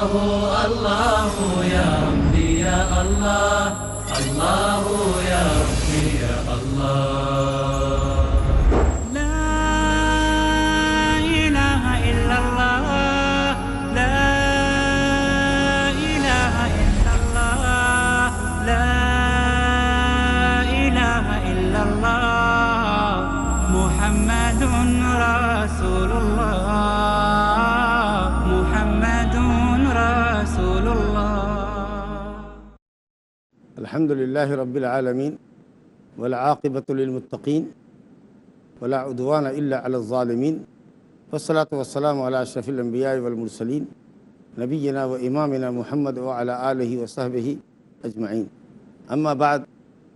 الله الله يا ربي يا الله، الله يا ربي يا الله. لا إله إلا الله، لا إله إلا الله، لا إله إلا الله، محمد رسول الله، محمد رسول الله. الحمد لله رب العالمين والعاقبة للمتقين ولا عدوان إلا على الظالمين والصلاة والسلام على أشرف الأنبياء والمرسلين نبينا وإمامنا محمد وعلى آله وصحبه أجمعين. أما بعد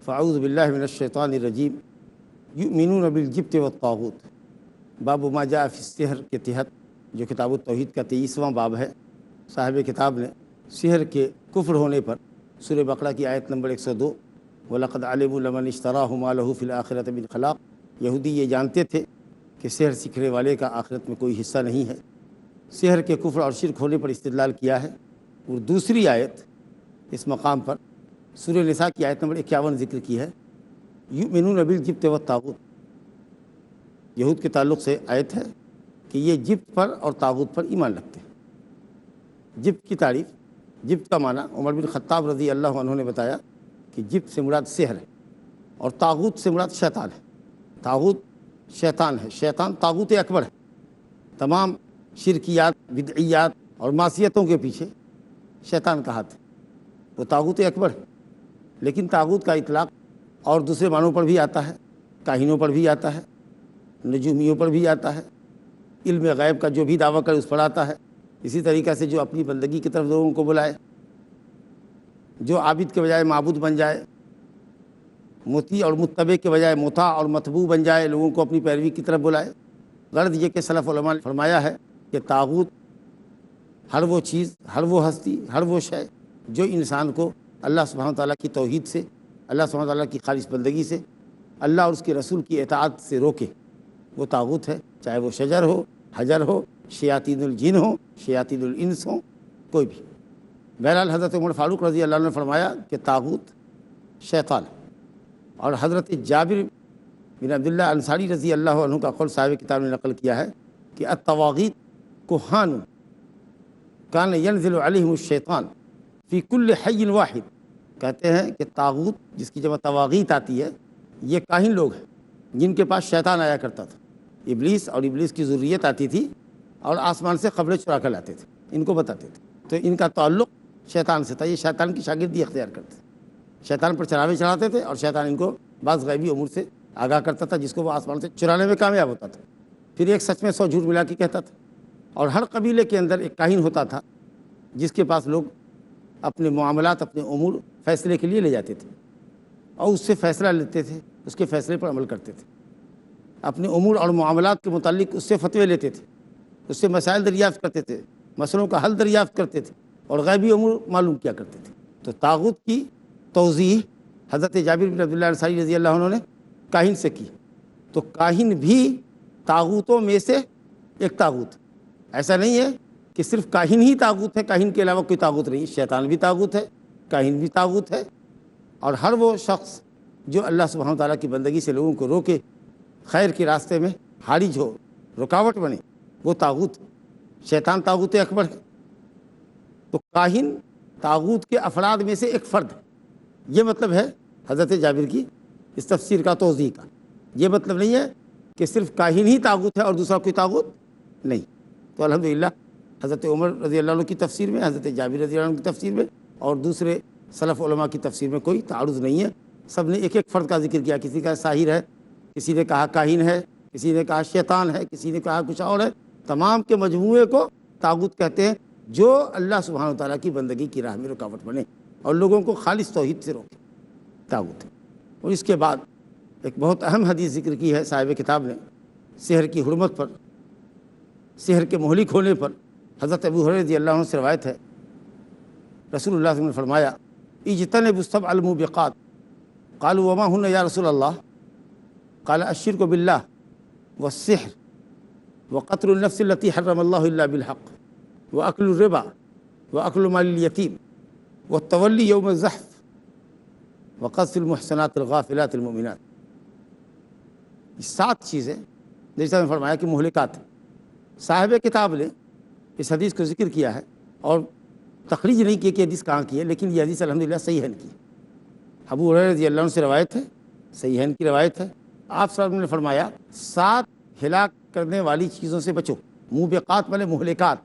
فأعوذ بالله من الشيطان الرجيم. یؤمنون بالجبت والطاغوت، باب ما جاء فی السحر کے تحت جو کتاب التوحید کا 23واں باب ہے، صاحب کتاب نے سحر کے کفر ہونے پر سورہ بقرہ کی آیت نمبر 102 وَلَقَدْ عَلِمُوا لَمَنِ اشْتَرَاهُ مَا لَهُ فِي الْآخِرَةِ مِنْ خَلَاقٍ، یہودی یہ جانتے تھے کہ سحر سیکھنے والے کا آخرت میں کوئی حصہ نہیں ہے۔ سحر کے کفر اور شرک ہونے پر استدلال کیا ہے۔ اور دوسری آیت اس مقام پر سورہ نساء کی آیت نمبر 51 ذکر کی ہے، یؤمنون بالجبت والطاغوت، یہود کے تعلق سے آیت ہے کہ یہ جبت پر اور طاغوت پر ایمان رکھتے ہیں۔ جبت کی تعریف، جبت کا معنی عمر بن خطاب رضی اللہ عنہ نے بتایا کہ جبت سے مراد سحر ہے اور طاغوت سے مراد شیطان ہے۔ طاغوت شیطان ہے، شیطان طاغوت اکبر ہے۔ تمام شرکیات، بدعیات اور معصیتوں کے پیچھے شیطان کا ہاتھ ہے، وہ طاغوت اکبر ہے۔ لیکن طاغوت کا اطلاق اور دوسرے معنوں پر بھی آتا ہے، کاہنوں پر بھی آتا ہے، نجومیوں پر بھی آتا ہے، علم غیب کا جو بھی دعویٰ کرے اس پر آتا ہے۔ اسی طریقہ سے جو اپنی بندگی کی طرف لوگوں کو بلائے، جو عابد کے بجائے معبود بن جائے، مطیع اور متبع کے بجائے مطاع اور متبوع بن جائے، لوگوں کو اپنی پیروی کی طرف بلائے۔ غرض یہ کہ سلف علماء نے فرمایا ہے کہ طاغوت ہر وہ چیز، ہر وہ ہستی، ہر وہ شے جو انسان کو اللہ سبحانہ وتعالیٰ کی توحید سے، اللہ سبحانہ وتعالیٰ کی خالص بندگی سے، اللہ اور اس کے رسول کی اطاعت سے روکے، وہ طاغوت ہے۔ چاہے وہ شجر ہو، حجر ہو، شیاطین الجن ہو، شیاطین الانس ہوں، کوئی بھی۔ بہرحال حضرت عمر فاروق رضی اللہ عنہ نے فرمایا کہ طاغوت شیطان ہے۔ اور حضرت جابر بن عبداللہ انصاری رضی اللہ عنہ کا قول صاحب کتاب نے نقل کیا ہے کہ الطواغیت کہان کان ینزل علیہم الشیطان فی کل حی واحد، کہتے ہیں کہ طاغوت جس کی جمع طواغیت آتی ہے، یہ کاہن لوگ ہیں جن کے پاس شیطان آیا کرتا تھا۔ ابلیس اور ابلیس کی ذریت آتی تھی اور آسمان سے خبریں چرا کر لاتے تھے، ان کو بتاتے تھے، تو ان کا تعلق شیطان سے تھا۔ یہ شیطان کی شاگردی اختیار کرتے تھے، شیطان پر چراغے چڑھاتے تھے اور شیطان ان کو بعض غیبی امور سے آگاہ کرتا تھا جس کو وہ آسمان سے چرانے میں کامیاب ہوتا تھا۔ پھر ایک سچ میں 100 جھوٹ ملا کے کہتا تھا۔ اور ہر قبیلے کے اندر ایک کاہن ہوتا تھا جس کے پاس لوگ اپنے معاملات، اپنے امور فیصلے کے لیے لے جاتے تھے اور اس سے فیصلہ لیتے تھے، اس کے فیصلے پر عمل کرتے تھے، اپنے امور اور معاملات کے متعلق اس سے فتوے لیتے تھے، اس سے مسائل دریافت کرتے تھے، مسئلوں کا حل دریافت کرتے تھے اور غیبی امور معلوم کیا کرتے تھے۔ تو طاغوت کی توضیح حضرت جابر بن عبداللہ انصاری رضی اللہ عنہ نے کاہن سے کی۔ تو کاہن بھی طاغوتوں میں سے ایک طاغوت ہے۔ ایسا نہیں ہے کہ صرف کاہن ہی طاغوت ہے، کاہن کے علاوہ کوئی طاغوت نہیں۔ شیطان بھی طاغوت ہے، کاہن بھی طاغوت ہے، اور ہر وہ شخص جو اللہ سبحانہ وتعالیٰ کی بندگی سے لوگوں کو روکے، خیر کے راستے میں حارج ہو، رکاوٹ بنے، وہ طاغوت ہے۔ شیطان طاغوت اکبر ہے۔ تو کاہن طاغوت کے افراد میں سے ایک فرد ہے۔ یہ مطلب ہے حضرت جابر کی اس تفسیر کا، توضیح کا۔ یہ مطلب نہیں ہے کہ صرف کاہن ہی طاغوت ہے اور دوسرا کوئی طاغوت نہیں۔ تو الحمدللہ حضرت عمر رضی اللہ عنہ کی تفسیر میں، حضرت جابر رضی اللہ عنہ کی تفسیر میں اور دوسرے سلف علماء کی تفسیر میں کوئی تعارض نہیں ہے۔ سب نے ایک ایک فرد کا ذکر کیا۔ کسی کا ساحر ہے، کسی نے کہا کاہن ہے، کسی نے کہا شیطان ہے، کسی نے کہا کچھ اور ہے۔ تمام کے مجموعے کو طاغوت کہتے ہیں جو اللہ سبحانہ وتعالیٰ کی بندگی کی راہ میں رکاوٹ بنے اور لوگوں کو خالص توحید سے روکے، طاغوت ہے۔ اور اس کے بعد ایک بہت اہم حدیث ذکر کی ہے صاحب کتاب نے سحر کی حرمت پر، سحر کے مہلک ہونے پر۔ حضرت ابو ہریرہ رضی اللہ عنہ سے روایت ہے، رسول اللہ صلی اللہ علیہ وسلم نے فرمایا اجتنبوا السبع الموبقات قالوا وما هن یا رسول اللہ قال الشرک باللہ والسحر وقتل النفس التي حرم اللہ الا بالحق واکل الربا وأكل مال اليتيم والتولي يوم الزحف وقذف المحصنات الغافلات المؤمنات. یہ 7 چیزیں جیسا میں فرمایا کہ مہلکات ہیں. صاحب کتاب نے اس حدیث کو ذکر کیا ہے اور تخریج نہیں کی کہ حدیث کہاں کی ہے، لیکن یہ حدیث الحمدللہ صحیحین کی. ابو ہریرہ رضی اللہ عنہ سے روایت ہے، صحیحین کی روایت ہے. آپ صلی اللہ علیہ وسلم نے فرمایا 7 ہلاک کرنے والی چیزوں سے بچو. موبقات والے مہلکات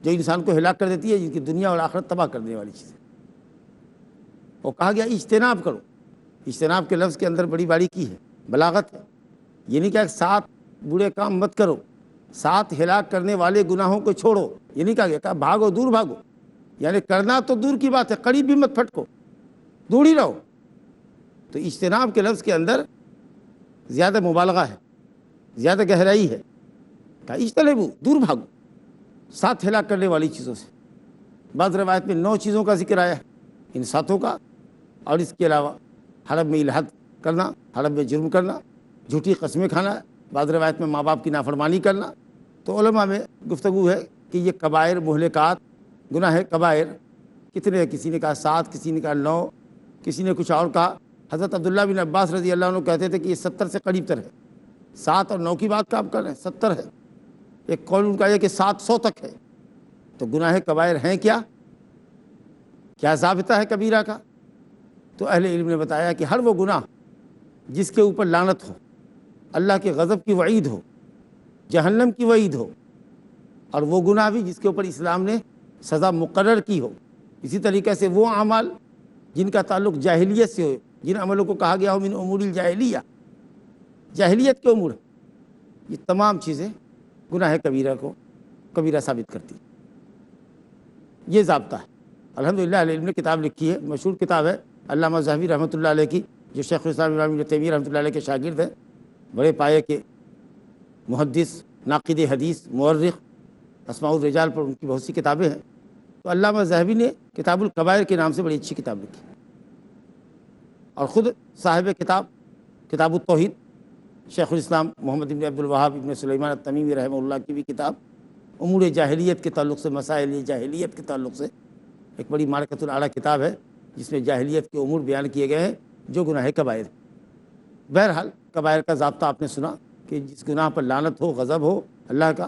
جو انسان کو ہلاک کر دیتی ہے، جن کی دنیا اور آخرت تباہ کرنے والی چیزیں. اور کہا گیا اجتناب کرو. اجتناب کے لفظ کے اندر بڑی باریکی ہے، بلاغت ہے. یہ نہیں کہ 7 برے کام مت کرو، 7 ہلاک کرنے والے گناہوں کو چھوڑو. یہ نہیں کہا گیا کہ بھاگو، دور بھاگو. یعنی کرنا تو دور کی بات ہے، قریب بھی مت پھٹکو، دور ہی رہو. تو اجتناب کے لفظ کے اندر زیادہ مبالغہ ہے، زیادہ گہرائی ہے. کہا اجتنبو، دور بھاگو 7 ہلاک کرنے والی چیزوں سے. بعض روایت میں 9 چیزوں کا ذکر آیا ہے ان 7 کا، اور اس کے علاوہ حرم میں الحاد کرنا، حرم میں جرم کرنا، جھوٹی قسمیں کھانا، بعض روایت میں ماں باپ کی نافرمانی کرنا. تو علماء میں گفتگو ہے کہ یہ کبائر، مہلکات، گناہ کبائر کتنے ہیں. کسی نے کہا 7، کسی نے کہا 9، کسی نے کچھ اور کہا. حضرت عبداللہ بن عباس رضی اللہ عنہ کہتے تھے کہ یہ 70 سے قریب تر ہے. 7 اور 9 کی بات کا آپ کر رہے ہیں، 70 ہے. ایک قول ان کا یہ کہ 700 تک ہے. تو گناہ کبائر ہیں کیا ضابطہ ہے کبیرہ کا؟ تو اہل علم نے بتایا کہ ہر وہ گناہ جس کے اوپر لعنت ہو، اللہ کے غضب کی وعید ہو، جہنم کی وعید ہو، اور وہ گناہ بھی جس کے اوپر اسلام نے سزا مقرر کی ہو. اسی طریقے سے وہ اعمال جن کا تعلق جاہلیت سے ہو، جن عملوں کو کہا گیا ہو من امور الجاہلیہ، جاہلیت کے امور، یہ تمام چیزیں گناہ کبیرہ کو کبیرہ ثابت کرتی. یہ ضابطہ ہے. الحمدللہ اہل علم نے کتاب لکھی ہے، مشہور کتاب ہے علامہ ذہبی رحمۃ اللہ علیہ کی، جو شیخ الاسلام ابن تیمیہ رحمۃ اللہ علیہ کے شاگرد ہیں، بڑے پائے کے محدث، ناقد حدیث، مورخ، اسماء الرجال پر ان کی بہت سی کتابیں ہیں. تو علامہ ذہبی نے کتاب الکبائر کے نام سے بڑی اچھی کتاب لکھی. اور خود صاحب کتاب التوحید شیخ الاسلام محمد ابن عبد الوہاب ابن سلیمان التمیمی رحمہ اللہ کی بھی کتاب امور جاہلیت کے تعلق سے، مسائل جاہلیت کے تعلق سے ایک بڑی معرکۃ الاعلیٰ کتاب ہے، جس میں جاہلیت کے امور بیان کیے گئے ہیں جو گناہ کبائر. بہرحال کبائر کا ضابطہ آپ نے سنا کہ جس گناہ پر لعنت ہو، غضب ہو اللہ کا،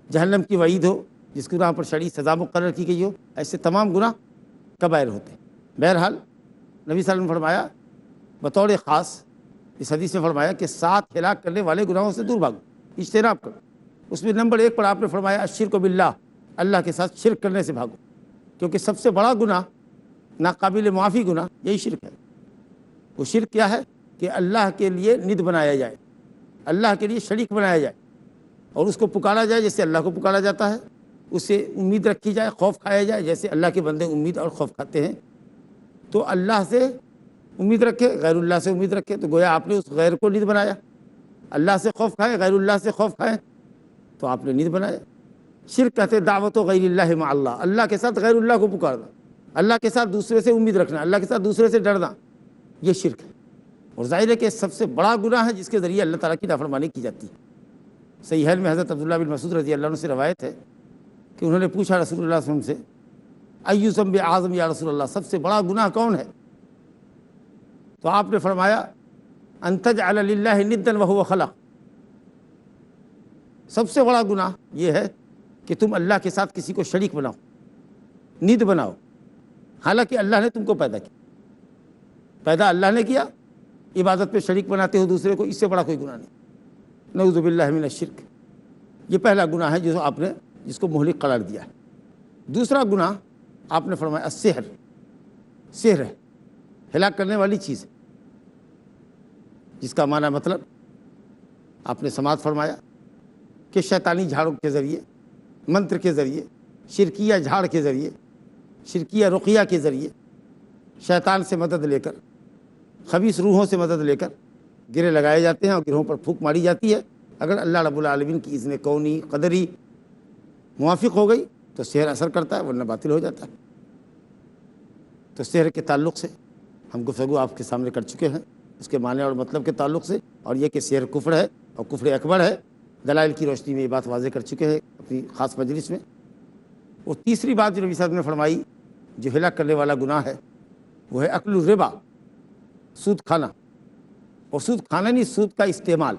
جہنم کی وعید ہو، جس گناہ پر شرعی سزا مقرر کی گئی ہو، ایسے تمام گناہ کبائر ہوتے ہیں. بہرحال نبی صلی اللہ علیہ وسلم نے فرمایا بطور خاص اس حدیث میں فرمایا کہ 7 ہلاک کرنے والے گناہوں سے دور بھاگو، اجتناب کرو. اس میں نمبر 1 پر آپ نے فرمایا الشرک باللہ، اللہ کے ساتھ شرک کرنے سے بھاگو، کیونکہ سب سے بڑا گناہ، ناقابل معافی گناہ یہی شرک ہے. وہ شرک کیا ہے کہ اللہ کے لیے ند بنایا جائے، اللہ کے لیے شریک بنایا جائے، اور اس کو پکارا جائے جیسے اللہ کو پکارا جاتا ہے، اس سے امید رکھی جائے، خوف کھایا جائے جیسے اللہ کے بندے امید اور خوف کھاتے ہیں. تو اللہ سے امید رکھے، غیر اللہ سے امید رکھے، تو گویا آپ نے اس غیر کو ند بنایا. اللہ سے خوف کھائے، غیر اللہ سے خوف کھائے، تو آپ نے ند بنایا. شرک کہتے دعوت و غیر اللہ مع اللہ، اللہ کے ساتھ غیر اللہ کو پکارنا، اللہ کے ساتھ دوسرے سے امید رکھنا، اللہ کے ساتھ دوسرے سے ڈرنا، یہ شرک ہے. اور ظاہر ہے کہ سب سے بڑا گناہ ہے جس کے ذریعے اللہ تعالیٰ کی نافرمانی کی جاتی ہے. صحیحین میں حضرت عبداللہ بن مسعود رضی اللہ عنہ سے روایت ہے کہ انہوں نے پوچھا رسول اللہ صلی اللہ علیہ وسلم سے ای ذنب اعظم یا رسول اللہ، سب سے بڑا گناہ کون ہے؟ تو آپ نے فرمایا ان تجعل للہ ندا وہو خلق، سب سے بڑا گناہ یہ ہے کہ تم اللہ کے ساتھ کسی کو شریک بناؤ، ند بناؤ، حالانکہ اللہ نے تم کو پیدا اللہ نے کیا، عبادت پہ شریک بناتے ہو دوسرے کو، اس سے بڑا کوئی گناہ نہیں. نعوذ باللہ من الشرک. یہ پہلا گناہ ہے جو آپ نے جس کو مہلک قرار دیا ہے. دوسرا گناہ آپ نے فرمایا السحر، سحر ہے، ہلاک کرنے والی چیز ہے، جس کا معنی مطلب آپ نے سماعت فرمایا کہ شیطانی جھاڑوں کے ذریعے، منتر کے ذریعے، شرکیہ جھاڑ کے ذریعے، شرکیہ رقیہ کے ذریعے، شیطان سے مدد لے کر، خبیث روحوں سے مدد لے کر گرے لگائے جاتے ہیں اور گرہوں پر پھونک ماری جاتی ہے. اگر اللہ رب العالمین کی اذن کونی قدری موافق ہو گئی تو سحر اثر کرتا ہے، ورنہ باطل ہو جاتا ہے. تو سحر کے تعلق سے ہم گفتگو آپ کے سامنے کر چکے ہیں، اس کے معنی اور مطلب کے تعلق سے، اور یہ کہ سحر کفر ہے اور کفر اکبر ہے. دلائل کی روشنی میں یہ بات واضح کر چکے ہیں اپنی خاص مجلس میں. وہ تیسری بات جو نبی صاحب نے فرمائی جو ہلاک کرنے والا گناہ ہے وہ ہے اکل الربا، سود کھانا. اور سود کھانا نہیں، سود کا استعمال.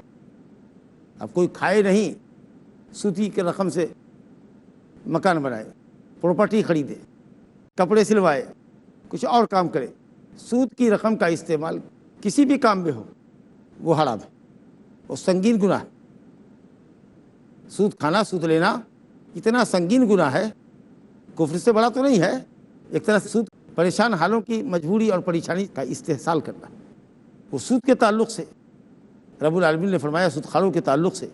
اب کوئی کھائے نہیں، سودی کے رقم سے مکان بنائے، پراپرٹی خریدے، کپڑے سلوائے، کچھ اور کام کرے، سود کی رقم کا استعمال کسی بھی کام میں ہو وہ حرام ہے، وہ سنگین گناہ ہے. سود کھانا، سود لینا اتنا سنگین گناہ ہے، کفر سے بڑا تو نہیں ہے. ایک طرح سے سود پریشان حالوں کی مجبوری اور پریشانی کا استحصال کرنا. وہ سود کے تعلق سے رب العالمین نے فرمایا، سود خوروں کے تعلق سے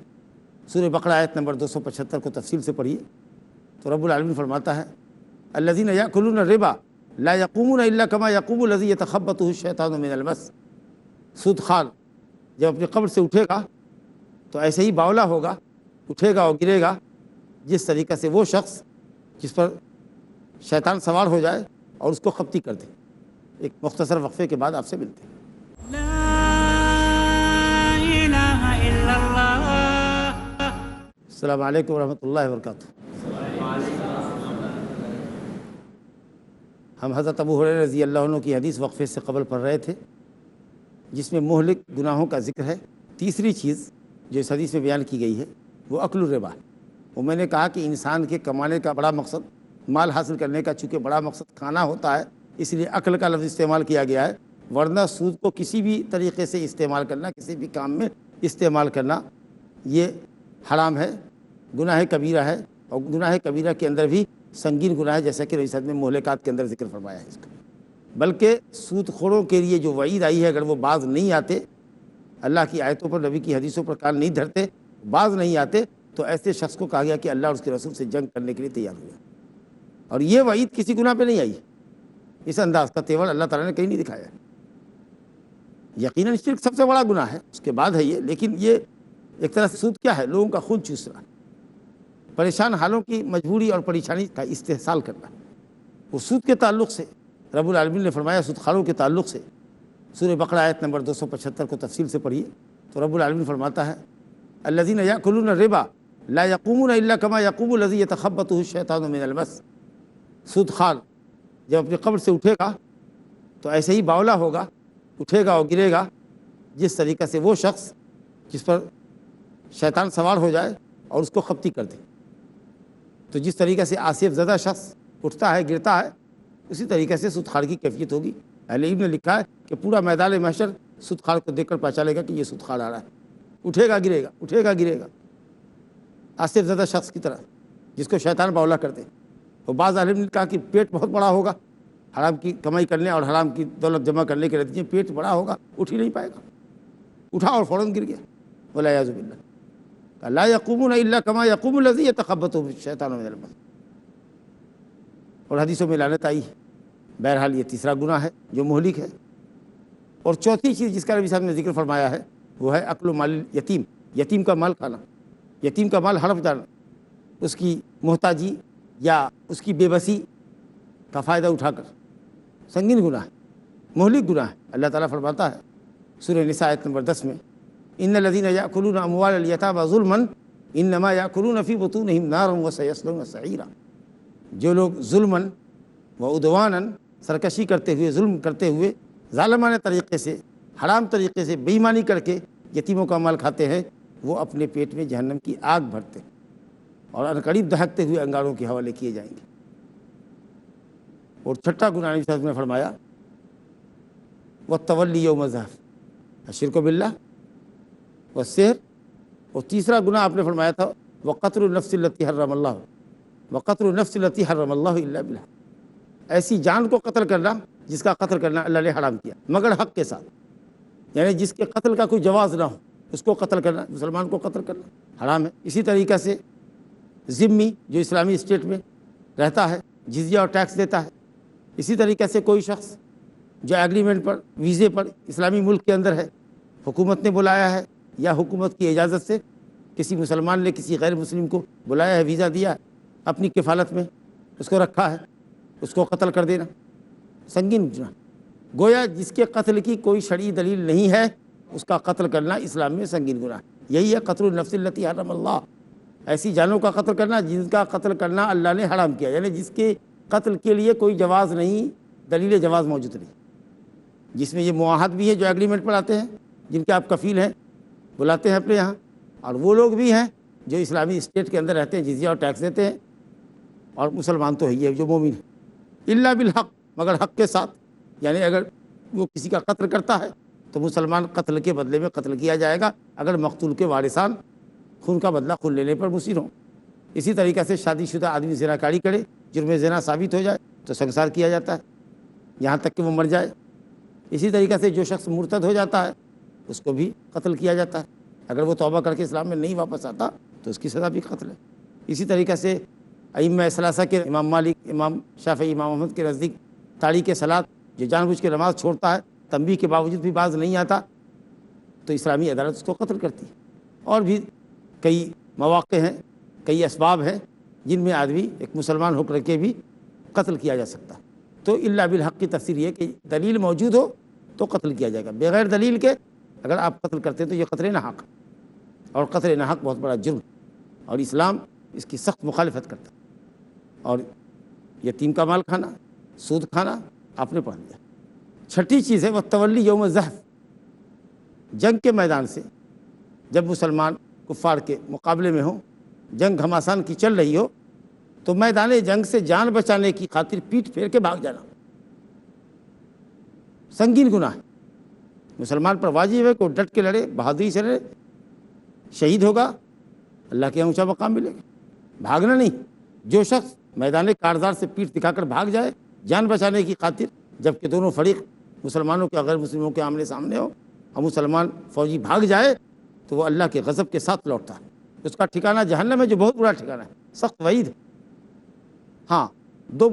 سورہ بقرہ آیت نمبر 275 کو تفصیل سے پڑھیے تو رب العالمین فرماتا ہے الذین یأکلون الربا لا یقومون الا کما یقوم الذی یتخبطہ الشیطان من المس. سود خوار جب اپنی قبر سے اٹھے گا تو ایسے ہی باولا ہوگا، اٹھے گا اور گرے گا جس طریقے سے وہ شخص جس پر شیطان سوار ہو جائے اور اس کو خپتی کر دے. ایک مختصر وقفے کے بعد آپ سے ملتے ہیں. لا إله إلا الله. السلام علیکم ورحمۃ اللہ وبرکاتہ. ہم حضرت ابو ہریرہ رضی اللہ عنہ کی حدیث وقفے سے قبل پڑھ رہے تھے جس میں مہلک گناہوں کا ذکر ہے. تیسری چیز جو اس حدیث میں بیان کی گئی ہے وہ اکل الربا ہے. وہ میں نے کہا کہ انسان کے کمانے کا بڑا مقصد، مال حاصل کرنے کا چونکہ بڑا مقصد کھانا ہوتا ہے اس لیے عقل کا لفظ استعمال کیا گیا ہے، ورنہ سود کو کسی بھی طریقے سے استعمال کرنا، کسی بھی کام میں استعمال کرنا یہ حرام ہے، گناہ کبیرہ ہے. اور گناہ کبیرہ کے اندر بھی سنگین گناہ ہے جیسا کہ رسالت میں مہلکات کے اندر ذکر فرمایا ہے اس کا. بلکہ سود خوروں کے لیے جو وعید آئی ہے اگر وہ باز نہیں آتے، اللہ کی آیتوں پر، نبی کی حدیثوں پر کان نہیں دھرتے، باز نہیں آتے، تو ایسے شخص کو کہا گیا کہ اللہ اور اس کے رسول سے جنگ کرنے کے لیے تیار ہو جائے. اور یہ وعید کسی گناہ پہ نہیں آئی، اس انداز کا تیور اللہ تعالیٰ نے کہیں نہیں دکھایا. یقیناً شرک سب سے بڑا گناہ ہے، اس کے بعد ہے یہ، لیکن یہ ایک طرح سے سود کیا ہے؟ لوگوں کا خون چوسنا، پریشان حالوں کی مجبوری اور پریشانی کا استحصال کرنا. وہ سود کے تعلق سے رب العالمین نے فرمایا، سود خوروں کے تعلق سے سورہ بقرہ آیت نمبر 275 کو تفصیل سے پڑھیے تو رب العالمین فرماتا ہے الذین یأکلون الربا لا یقومون الا کما یقوم الذی یتخبطہ الشیطان من المس. سود خوار جب اپنی قبر سے اٹھے گا تو ایسے ہی باولا ہوگا، اٹھے گا اور گرے گا جس طریقے سے وہ شخص جس پر شیطان سوار ہو جائے اور اس کو خپتی کر دے. تو جس طریقے سے آصف زدہ شخص اٹھتا ہے، گرتا ہے، اسی طریقے سے سود خوار کی کیفیت ہوگی. اہل علم نے لکھا ہے کہ پورا میدان محشر سود خوار کو دیکھ کر پہچانے گا کہ یہ سود خوار آ رہا ہے. اٹھے گا گرے گا، اٹھے گا گرے گا، آصف زدہ شخص کی طرح جس کو شیطان باولا کر دے. اور بعض عالم نے کہا کہ پیٹ بہت بڑا ہوگا، حرام کی کمائی کرنے اور حرام کی دولت جمع کرنے کے نتیجے پیٹ بڑا ہوگا، اٹھ ہی نہیں پائے گا، اٹھا اور فوراً گر گیا. والعیاذ باللہ. لا یقومون الا کما یقوم الذی یتخبطہ الشیطان من المس. اور حدیثوں میں لعنت آئی ہے. بہرحال یہ تیسرا گناہ ہے جو مہلک ہے. اور چوتھی چیز جس کا نبی صاحب نے ذکر فرمایا ہے وہ ہے اکل مال یتیم، یتیم کا مال کھانا، یتیم کا مال ہڑپ جانا، اس کی محتاجی یا اس کی بے بسی کا فائدہ اٹھا کر. سنگین گناہ ہے، مہلک گناہ ہے. اللہ تعالیٰ فرماتا ہے سورہ نساء آیت نمبر 10 میں ان الذین یأکلون اموال الیتامی ظلما انما یأکلون فی بطونہم نارا وسیصلون سعیرا. جو لوگ ظلماً و عدوانا، سرکشی کرتے ہوئے، ظلم کرتے ہوئے، ظالمانہ طریقے سے، حرام طریقے سے، بے ایمانی کر کے یتیموں کا مال کھاتے ہیں، وہ اپنے پیٹ میں جہنم کی آگ بھرتے ہیں اور عنقریب دہکتے ہوئے انگاروں کے حوالے کیے جائیں گے. اور چھٹا گناہ نبی صلی اللہ علیہ وسلم نے فرمایا والتولی یوم الزحف، الشرک باللہ والسحر. اور تیسرا گناہ آپ نے فرمایا تھا وقتل النفس التی حرم اللہ، وقتل النفس التی حرم اللہ الا بالحق. ایسی جان کو قتل کرنا جس کا قتل کرنا اللہ نے حرام کیا مگر حق کے ساتھ، یعنی جس کے قتل کا کوئی جواز نہ ہو اس کو قتل کرنا، مسلمان کو قتل کرنا حرام ہے. اسی طریقے سے ذمی جو اسلامی اسٹیٹ میں رہتا ہے، جزیہ اور ٹیکس دیتا ہے، اسی طریقے سے کوئی شخص جو ایگریمنٹ پر، ویزے پر اسلامی ملک کے اندر ہے، حکومت نے بلایا ہے یا حکومت کی اجازت سے کسی مسلمان نے کسی غیر مسلم کو بلایا ہے، ویزا دیا ہے، اپنی کفالت میں اس کو رکھا ہے، اس کو قتل کر دینا سنگین گناہ. گویا جس کے قتل کی کوئی شرعی دلیل نہیں ہے اس کا قتل کرنا اسلام میں سنگین گناہ. یہی ہے قتل النفس التی حرم اللہ. ایسی جانوں کا قتل کرنا جن کا قتل کرنا اللہ نے حرام کیا، یعنی جس کے قتل کے لیے کوئی جواز نہیں، دلیل جواز موجود نہیں، جس میں یہ معاہد بھی ہے جو ایگریمنٹ پر آتے ہیں، جن کے آپ کفیل ہیں، بلاتے ہیں اپنے یہاں، اور وہ لوگ بھی ہیں جو اسلامی اسٹیٹ کے اندر رہتے ہیں، جزیہ اور ٹیکس دیتے ہیں، اور مسلمان تو ہے یہ جو مومن ہے، الا بالحق، مگر حق کے ساتھ، یعنی اگر وہ کسی کا قتل کرتا ہے تو مسلمان قتل کے بدلے میں قتل کیا جائے گا اگر مقتول کے وارثان خون کا بدلہ خود لینے پر مصر ہوں۔ اسی طریقے سے شادی شدہ آدمی زنا کاری کرے، جرم زنا ثابت ہو جائے تو سنسار کیا جاتا ہے یہاں تک کہ وہ مر جائے۔ اسی طریقے سے جو شخص مرتد ہو جاتا ہے اس کو بھی قتل کیا جاتا ہے، اگر وہ توبہ کر کے اسلام میں نہیں واپس آتا تو اس کی سزا بھی قتل ہے۔ اسی طریقے سے ائمہ ثلاثہ کے امام مالک، امام شافعی، امام احمد کے نزدیک تاریک صلاۃ جو جان بوجھ کے نماز چھوڑتا ہے، تنبیہ کے باوجود بھی باز نہیں آتا، تو اسلامی عدالت اس کو قتل کرتی ہے۔ اور بھی کئی مواقع ہیں، کئی اسباب ہیں جن میں آدمی ایک مسلمان ہو کر کے بھی قتل کیا جا سکتا ہے۔ تو الا بالحق کی تفسیر یہ کہ دلیل موجود ہو تو قتل کیا جائے گا، بغیر دلیل کے اگر آپ قتل کرتے ہیں تو یہ قتل ناحق، اور قتل ناحق بہت بڑا جرم، اور اسلام اس کی سخت مخالفت کرتا ہے۔ اور یتیم کا مال کھانا، سود کھانا آپ نے پڑھ لیا۔ چھٹی چیز ہے وہ تولی یوم الزحف، جنگ کے میدان سے جب مسلمان کفار کے مقابلے میں ہوں، جنگ گھماسان کی چل رہی ہو، تو میدان جنگ سے جان بچانے کی خاطر پیٹھ پھیر کے بھاگ جانا سنگین گناہ ہے۔ مسلمان پر واجب ہے کہ وہ ڈٹ کے لڑے، بہادری سے لڑے، شہید ہوگا، اللہ کے اونچا مقام ملے گا۔ بھاگنا نہیں، جو شخص میدان کارزار سے پیٹھ دکھا کر بھاگ جائے جان بچانے کی خاطر، جبکہ دونوں فریق مسلمانوں کے غیر مسلموں کے آمنے سامنے ہو، اور مسلمان فوجی بھاگ جائے تو وہ اللہ کے غضب کے ساتھ لوٹتا ہے، اس کا ٹھکانہ جہنم ہے، جو بہت برا ٹھکانہ ہے، سخت وعید ہے۔ ہاں، دو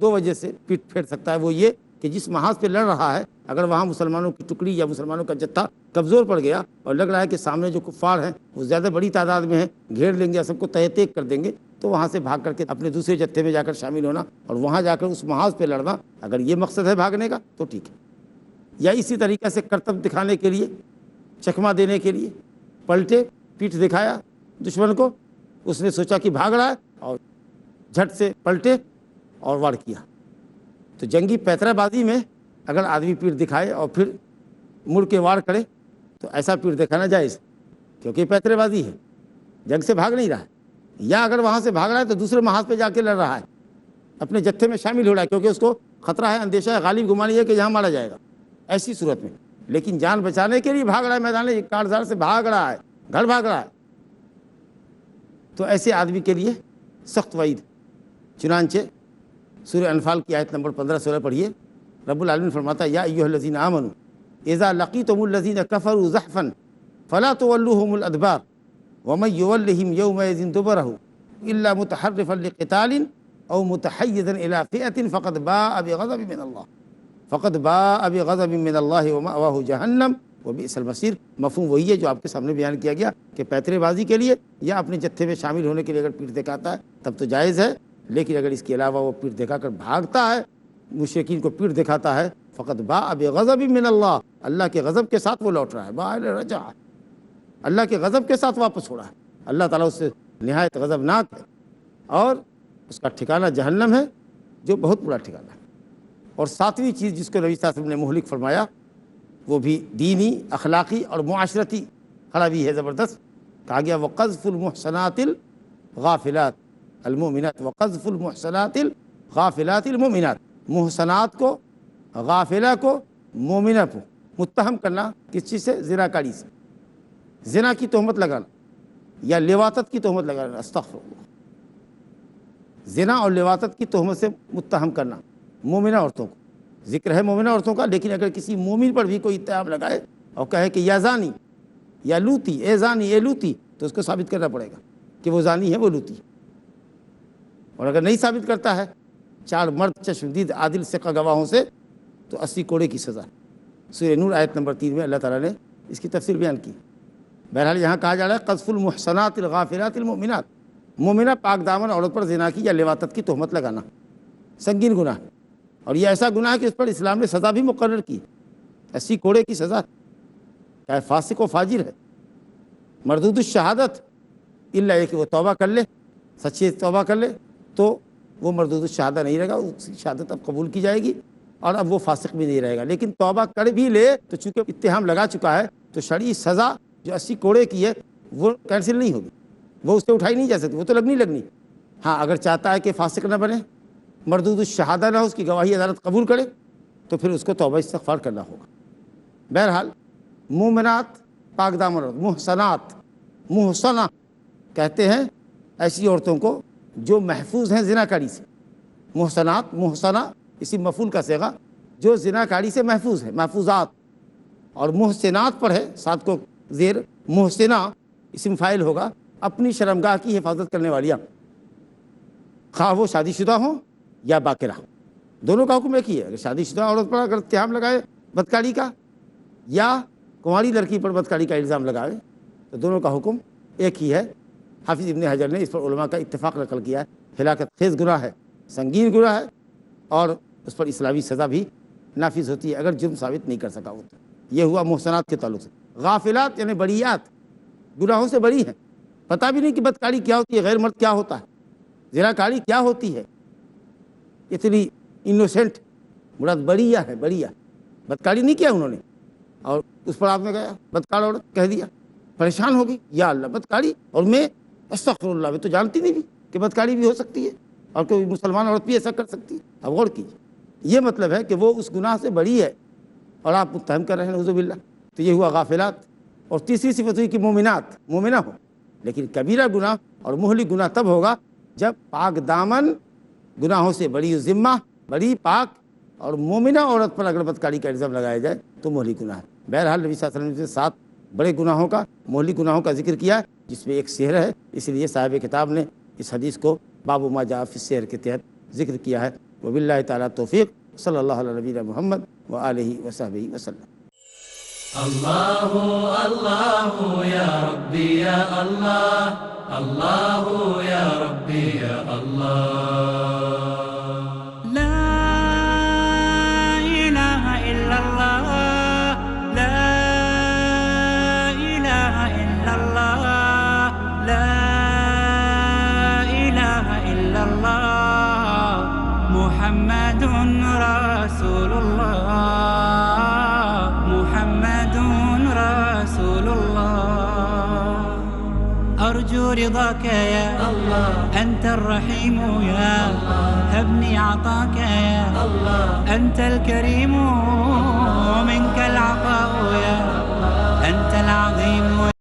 وجہ سے پیٹ پھیر سکتا ہے، وہ یہ کہ جس محاذ پہ لڑ رہا ہے اگر وہاں مسلمانوں کی ٹکڑی یا مسلمانوں کا جتھا کمزور پڑ گیا اور لگ رہا ہے کہ سامنے جو کفار ہیں وہ زیادہ بڑی تعداد میں ہیں، گھیر لیں گے، سب کو تہہ تیک کر دیں گے، تو وہاں سے بھاگ کر کے اپنے دوسرے جتھے میں جا کر شامل ہونا اور وہاں جا کر اس محاذ پہ لڑنا، اگر یہ مقصد ہے بھاگنے کا تو ٹھیک ہے۔ یا اسی طریقے سے کرتب دکھانے کے لیے، چکمہ دینے کے لیے پلٹے، پیٹھ دکھایا دشمن کو، اس نے سوچا کہ بھاگ رہا ہے اور جھٹ سے پلٹے اور وار کیا۔ تو جنگی پیترا بازی میں اگر آدمی پیٹھ دکھائے اور پھر مڑ کے وار کرے تو ایسا پیٹھ دکھانا جائز، کیونکہ پیترے بازی ہے، جنگ سے بھاگ نہیں رہا ہے۔ یا اگر وہاں سے بھاگ رہا ہے تو دوسرے محاذ پہ جا کے لڑ رہا ہے، اپنے جتھے میں شامل ہو رہا ہے، کیونکہ اس کو خطرہ ہے، اندیشہ ہے، غالب گمانی ہے کہ یہاں مارا جائے گا، ایسی صورت میں۔ لیکن جان بچانے کے لیے بھاگ رہا ہے، میدان کارزار سے بھاگ رہا ہے، گھر بھاگ رہا ہے، تو ایسے آدمی کے لیے سخت وعید۔ چنانچہ سورہ انفال کی آیت نمبر 15-16 پڑھیے، رب العالمین فرماتا ہے یا ایھا الذین آمنوا اذا لقیتم الذین کفروا زحفا فلا تولوهم الادبار ومن یولہم یومئذ دبرہ الا متحرفا لقتال او متحیزا الى فئة فقد باء بغضب من اللہ ومأواہ جہنم وبئس المصیر۔ مفہوم وہی ہے جو آپ کے سامنے بیان کیا گیا کہ پیترے بازی کے لیے یا اپنے جتھے میں شامل ہونے کے لیے اگر پیٹھ دکھاتا ہے تب تو جائز ہے، لیکن اگر اس کے علاوہ وہ پیٹھ دکھا کر بھاگتا ہے، مشرکین کو پیٹھ دکھاتا ہے، فقط باء بغضب من اللہ، اللہ کے غضب کے ساتھ وہ لوٹ رہا ہے، باء رجع، اللہ کے غضب کے ساتھ واپس ہو رہا ہے، اللہ تعالیٰ اس سے نہایت غضبناک ہے، اور اس کا ٹھکانہ جہنم ہے جو بہت بڑا ٹھکانہ ہے۔ اور ساتویں چیز جس کو نبی صلی اللہ علیہ وسلم نے مہلک فرمایا، وہ بھی دینی، اخلاقی اور معاشرتی خرابی ہے، زبردست۔ کہا گیا وقذف المحصنات الغافلات المؤمنات، وقذف المحصنات الغافلات المؤمنات، محصنات کو، غافلہ کو، مومنہ کو متہم کرنا کس چیز سے؟ زنا کاری سے، زنا کی تہمت لگانا یا لواطت کی تہمت لگانا، استغفر اللہ، زنا اور لواطت کی تہمت سے متہم کرنا مومنہ عورتوں کو۔ ذکر ہے مومنہ عورتوں کا، لیکن اگر کسی مومن پر بھی کوئی اتہام لگائے اور کہے کہ یا زانی یا لوتی، اے زانی اے لوتی، تو اس کو ثابت کرنا پڑے گا کہ وہ زانی ہے، وہ لوتی۔ اور اگر نہیں ثابت کرتا ہے 4 مرد چشمدید عادل ثقہ گواہوں سے، تو 80 کوڑے کی سزا۔ سورہ نور آیت نمبر 3 میں اللہ تعالیٰ نے اس کی تفسیر بیان کی۔ بہرحال یہاں کہا جا رہا ہے قذف المحصنات الغافلات المؤمنات، مومنہ پاک دامن عورت پر زنا کی یا لواطت کی تہمت لگانا سنگین گناہ، اور یہ ایسا گناہ ہے کہ اس پر اسلام نے سزا بھی مقرر کی، 80 کوڑے کی سزا، چاہے فاسق و فاجر ہے، مردود الشہادت، الا یہ کہ وہ توبہ کر لے، سچی توبہ کر لے، تو وہ مردود الشہادہ نہیں رہے گا، اس کی شہادت اب قبول کی جائے گی اور اب وہ فاسق بھی نہیں رہے گا۔ لیکن توبہ کر بھی لے تو چونکہ اتہام لگا چکا ہے تو شرعی سزا جو 80 کوڑے کی ہے وہ کینسل نہیں ہوگی، وہ اس سے اٹھائی نہیں جا سکتی، وہ تو لگنی۔ ہاں اگر چاہتا ہے کہ فاسق نہ بنے، مردود الشہادہ نہ ہو، اس کی گواہی عدالت قبول کرے، تو پھر اس کو توبہ استغفار کرنا ہوگا۔ بہرحال مومنات پاک دامن عورت، محسنات، محسنہ کہتے ہیں ایسی عورتوں کو جو محفوظ ہیں زنا کاری سے۔ محسنات، محسنہ اسی مفعول کا صیغہ، جو زنا کاری سے محفوظ ہے، محفوظات، اور محسنات پر ہے ساتھ کو زیر، محسنہ اسم فاعل ہوگا، اپنی شرمگاہ کی حفاظت کرنے والیاں، خواہ وہ شادی شدہ ہوں یا باقرہ، دونوں کا حکم ایک ہی ہے۔ اگر شادی شدہ عورت پر اگر اتہام لگائے بدکاری کا یا کنواری لڑکی پر بدکاری کا الزام لگائے تو دونوں کا حکم ایک ہی ہے۔ حافظ ابن حجر نے اس پر علماء کا اتفاق نقل کیا ہے، ہلاکت خیز گناہ ہے، سنگین گناہ ہے، اور اس پر اسلامی سزا بھی نافذ ہوتی ہے اگر جرم ثابت نہیں کر سکا ہو تو۔ یہ ہوا محسنات کے تعلق سے۔ غافلات یعنی بریات، گناہوں سے بری ہیں، پتہ بھی نہیں کہ بدکاری کیا ہوتی ہے، غیر مرد کیا ہوتا ہے، زناکاری کیا ہوتی ہے، اتنی انوسینٹ، مراد بریہ ہے، بریہ، بدکاری نہیں کیا انہوں نے، اور اس پر آپ نے کہا بدکار عورت کہہ دیا، پریشان ہوگی، یا اللہ بدکاری، اور میں استغفر اللہ، میں تو جانتی نہیں بھی کہ بدکاری بھی ہو سکتی ہے اور کوئی مسلمان عورت بھی ایسا کر سکتی ہے۔ اب غور کیجیے، یہ مطلب ہے کہ وہ اس گناہ سے بری ہے اور آپ متہم کر رہے ہیں نعوذ باللہ۔ تو یہ ہوا غافلات۔ اور تیسری صفت ہوئی کہ مومنات، مومنہ ہو، لیکن کبیرہ گناہ اور مہلک گناہ تب ہوگا جب پاک دامن، گناہوں سے بڑی ذمہ، بڑی پاک اور مومنہ عورت پر اگر بدکاری کا الزام لگایا جائے تو مہلک گناہ ہے۔ بہرحال نبی صلی اللہ علیہ وسلم نے 7 بڑے گناہوں کا، مہلک گناہوں کا ذکر کیا، جس میں ایک سحر ہے، اس لیے صاحب کتاب نے اس حدیث کو باب ما جاء فی السحر کے تحت ذکر کیا ہے۔ وباللہ تعالیٰ توفیق، صلی اللہ علیہ نبینا محمد وآلہ وصحبہ وسلم۔ اللہ اللہ یا ربی یا اللہ، اللہ یا ربی یا اللہ۔ لا إله إلا الله، لا إله إلا الله، لا إله إلا الله، محمد رسول الله، محمد رسول الله، أرجو رضاك يا الله، أنت الرحيم يا الله، هبني عطاك يا الله، أنت الكريم ومنك العطاء يا الله، أنت العظيم